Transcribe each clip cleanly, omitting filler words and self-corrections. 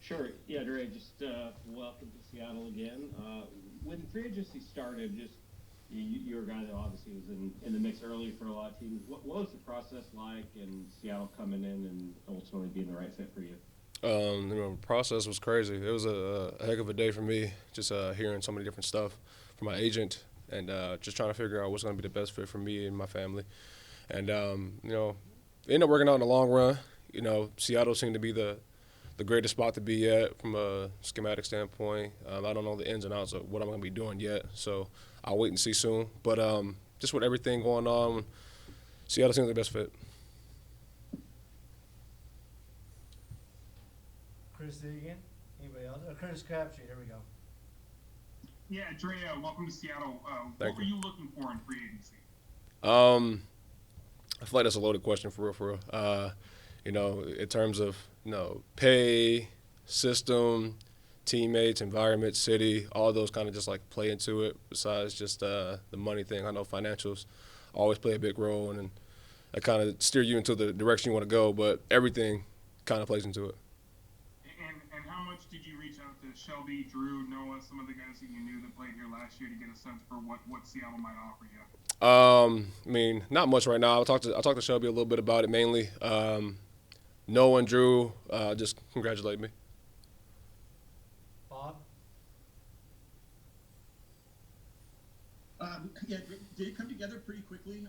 Sure. Yeah, Dre, just welcome to Seattle again. When free agency started, just you're a guy that obviously was in the mix early for a lot of teams. What was the process like in Seattle coming in and ultimately being the right fit for you? Process was crazy. It was a heck of a day for me, just hearing so many different stuff from my agent and just trying to figure out what's going to be the best fit for me and my family. And it ended up working out in the long run. Seattle seemed to be the greatest spot to be at from a schematic standpoint. I don't know the ins and outs of what I'm going to be doing yet, so I'll wait and see soon. But just with everything going on, Seattle seems like the best fit. Chris Deegan. Anybody else? Curtis Crabtree. Here we go. Yeah, Dre, welcome to Seattle. What Thank were you. you looking for in free agency? Um, I feel like that's a loaded question for real, for real. In terms of pay, system, teammates, environment, city, all those kind of just like play into it. Besides just the money thing, I know financials always play a big role and that kind of steer you into the direction you want to go. But everything kind of plays into it. And how much did you reach out to Shelby, Drew, Noah, some of the guys that you knew that played here last year to get a sense for what Seattle might offer you? Not much right now. I talked to Shelby a little bit about it mainly. Noah and Drew just congratulate me. Bob. Yeah, did it come together pretty quickly?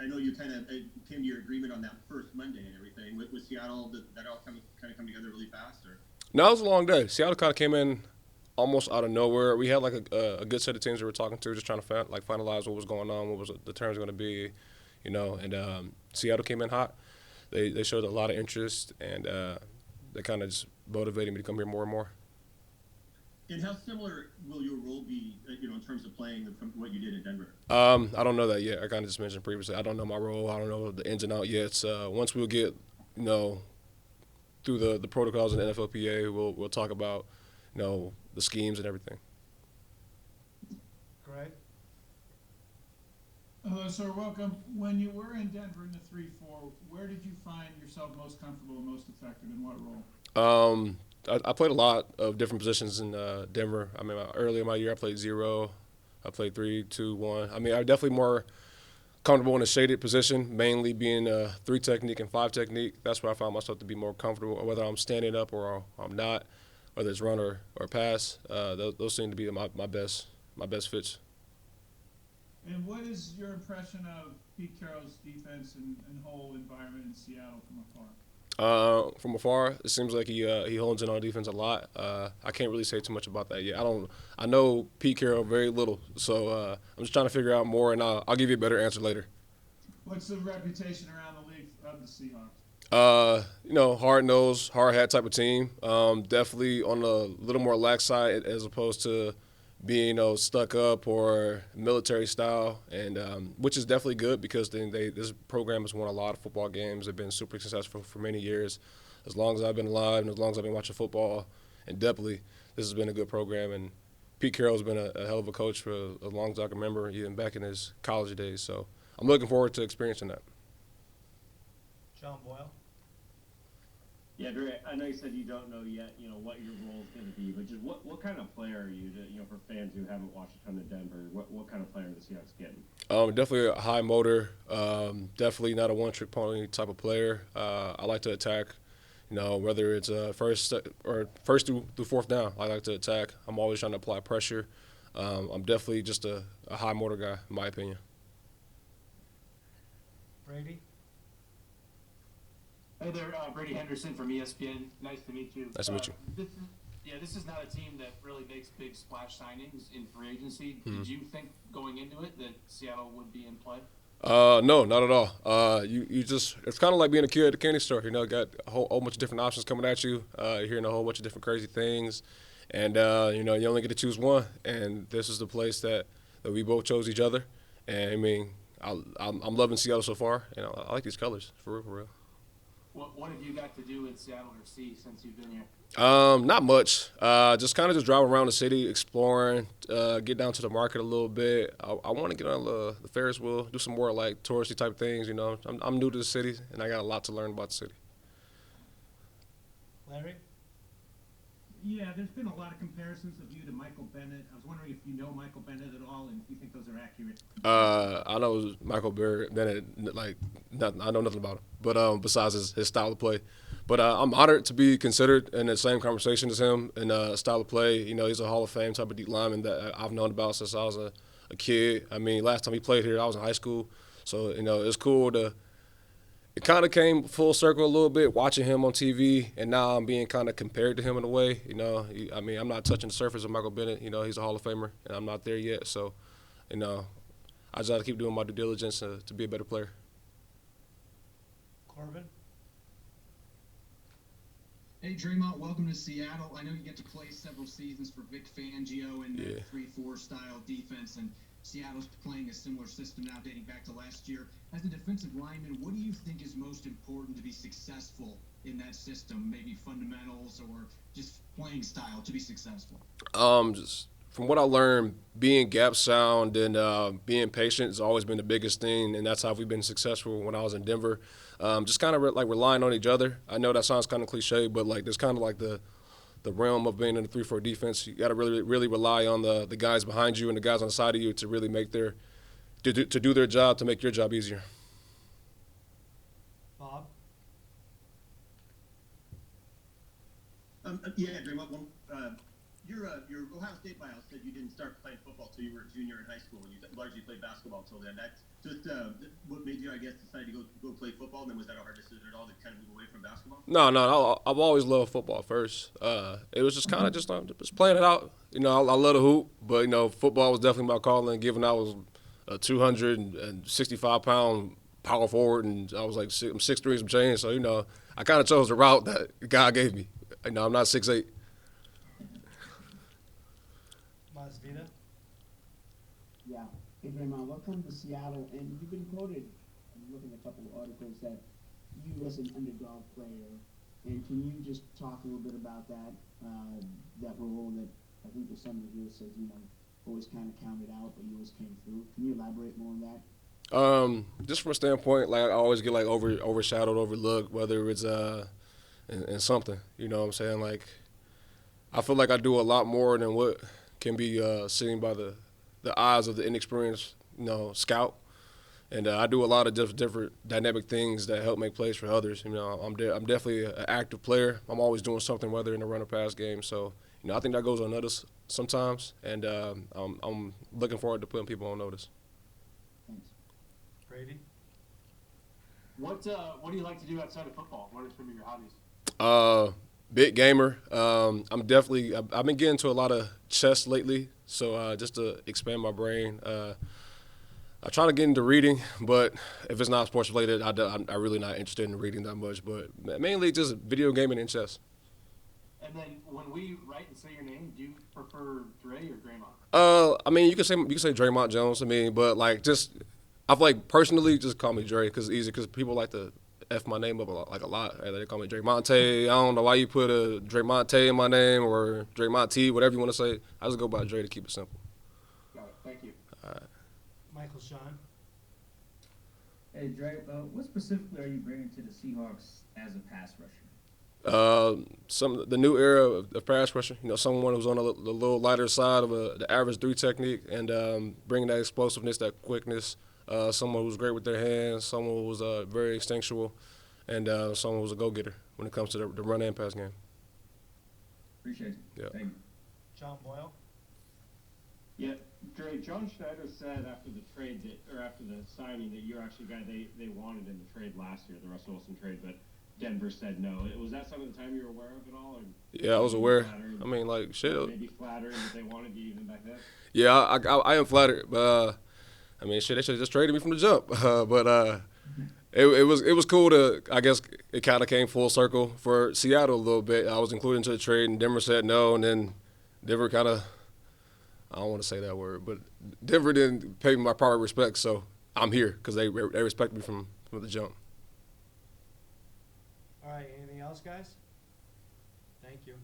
I know you kind of came to your agreement on that first Monday and everything. With Seattle, did that all kind of come together really fast? Or No, it was a long day. Seattle kind of came in almost out of nowhere. We had like a good set of teams we were talking to, just trying to finalize what was going on, what was the terms going to be, And Seattle came in hot. They showed a lot of interest, and they kind of just motivated me to come here more and more. and how similar will your role be, in terms of playing from what you did in Denver? I don't know that yet. I kind of just mentioned previously. I don't know my role. I don't know the ins and outs yet. Once we'll get you know through the protocols in the NFLPA, we'll talk about the schemes and everything. Greg. Hello, sir. Welcome. When you were in Denver in the 3-4, where did you find yourself most comfortable and most effective in what role? I played a lot of different positions in Denver. I mean, early in my year, I played zero. I played 3-2-1. I mean, I definitely more comfortable in a shaded position, mainly being a three technique and five technique. That's where I found myself to be more comfortable, whether I'm standing up or I'm not, whether it's run or pass. Those seem to be my best fits. And what is your impression of Pete Carroll's defense and whole environment in Seattle from afar? From afar, it seems like he hones in on defense a lot. I can't really say too much about that yet. I don't. I know Pete Carroll very little, so I'm just trying to figure out more, and I'll give you a better answer later. What's the reputation around the league of the Seahawks? Hard nosed, hard hat type of team. Definitely on a little more lax side as opposed to being stuck up or military style, and which is definitely good because this program has won a lot of football games. They've been super successful for many years. As long as I've been alive and as long as I've been watching football, and definitely this has been a good program. And Pete Carroll's been a hell of a coach for as long as I can remember, even back in his college days. So I'm looking forward to experiencing that. John Boyle. Yeah, Dre, I know you said you don't know yet, what your role is going to be, but just what kind of player are you, for fans who haven't watched a ton of Denver, what kind of player are the Seahawks getting? Definitely a high motor. Definitely not a one-trick pony type of player. I like to attack. Whether it's first through fourth down, I like to attack. I'm always trying to apply pressure. I'm definitely just a high motor guy, in my opinion. Brady. Hey there, Brady Henderson from ESPN. Nice to meet you. Nice to meet you. This is not a team that really makes big splash signings in free agency. Hmm. Did you think going into it that Seattle would be in play? No, not at all. You just it's kind of like being a kid at the candy store. Got a whole bunch of different options coming at you. You're hearing a whole bunch of different crazy things, and you only get to choose one. And this is the place that we both chose each other. And I mean, I'm loving Seattle so far. I like these colors for real, for real. What have you got to do in Seattle or see since you've been here? Not much. Just kind of just driving around the city, exploring, get down to the market a little bit. I want to get on the Ferris wheel, do some more like touristy type things. I'm new to the city, and I got a lot to learn about the city. Larry. Yeah, there's been a lot of comparisons of you to Michael Bennett. I was wondering if you know Michael Bennett at all, and if you think those are accurate. I know Michael Bennett, like, nothing, I know nothing about him, but besides his style of play. But I'm honored to be considered in the same conversation as him in style of play. You know, he's a Hall of Fame type of deep lineman that I've known about since I was a kid. I mean, last time he played here, I was in high school. So, you know, it's cool to – it kind of came full circle a little bit watching him on TV, and now I'm being kind of compared to him in a way. You know, I mean, I'm not touching the surface of Michael Bennett. You know, he's a Hall of Famer, and I'm not there yet. So, you know, I just got to keep doing my due diligence to be a better player. Corbin? Hey, Dre'Mont, welcome to Seattle. I know you get to play several seasons for Vic Fangio in the 3-4 style defense, and Seattle's playing a similar system now dating back to last year. As a defensive lineman, what do you think is most important to be successful in that system? Maybe fundamentals or just playing style to be successful? Just from what I learned, being gap sound and being patient has always been the biggest thing, and that's how we've been successful when I was in Denver. Just kind of like relying on each other. I know that sounds kind of cliche, but like there's kind of like the realm of being in a 3-4 defense. You got to really rely on the guys behind you and the guys on the side of you to really make to do their job, to make your job easier. Bob? Yeah, Dre'Mont, your Ohio State bio said you didn't start playing football till you were a junior in high school, and you largely played basketball till then. That's just what made you, I guess, decide to go play football. And then was that a hard decision at all to kind of move away from basketball? No, I've always loved football first. It was just kind of just playing it out. You know, I love to hoop, but, you know, football was definitely my calling, given I was a 265-pound power forward, and I was like I'm 6'3" some change. So, you know, I kind of chose the route that God gave me. You know, I'm not 6'8". Masvidal? Yeah. Hey, Dre'Mont, welcome to Seattle. And you've been quoted, I'm looking at a couple of articles, that you as an underdog player. And can you just talk a little bit about that, that role that I think there's somebody here that says, you know, always kind of counted out, but you always came through. Can you elaborate more on that? Just from a standpoint, like I always get like overshadowed, overlooked, whether it's in something. You know what I'm saying? Like I feel like I do a lot more than what can be seen by the eyes of the inexperienced, you know, scout. And I do a lot of different dynamic things that help make plays for others. You know, I'm definitely an active player. I'm always doing something, whether in the run or pass game. So, you know, I think that goes unnoticed sometimes, and I'm looking forward to putting people on notice. Thanks. Brady? What do you like to do outside of football? What are some of your hobbies? Big gamer. I've been getting to a lot of chess lately, so just to expand my brain. I try to get into reading, but if it's not sports related, I'm really not interested in reading that much. But mainly just video gaming and chess. And then when we write and say your name, do you prefer Dre or Dre'Mont? I mean, you can say Dre'Mont Jones. I mean, but like I feel like personally, just call me Dre because it's easy. Because people like to F my name up a lot. They call me Dre'Monte. I don't know why you put a Dre'Monte in my name or Dre'Monte, whatever you want to say. I just go by Dre to keep it simple. Got it. Thank you. All right. Michael Sean? Hey, Dre, what specifically are you bringing to the Seahawks as a pass rusher? The new era of pass rushing. You know, someone who's on the little lighter side of the average 3 technique, and bringing that explosiveness, that quickness. Someone who's great with their hands, someone who's very instinctual, and someone who's a go-getter when it comes to the run and pass game. Appreciate it. Yeah. Thank you. John Boyle? Yeah, Dre, John Schneider said after the signing that you're actually a guy they wanted in the trade last year, the Russell Wilson trade, but Denver said no. Was that something at the time you were aware of at all? Or yeah, I was aware. I mean, like, shit. Maybe flattering that they wanted you even back then? Yeah, I am flattered, but I mean, shit, they should have just traded me from the jump. It was cool to, I guess it kind of came full circle for Seattle a little bit. I was included into the trade, and Denver said no, and then Denver kind of, I don't want to say that word, but Denver didn't pay me my proper respect, so I'm here because they respect me from the jump. All right, anything else, guys? Thank you.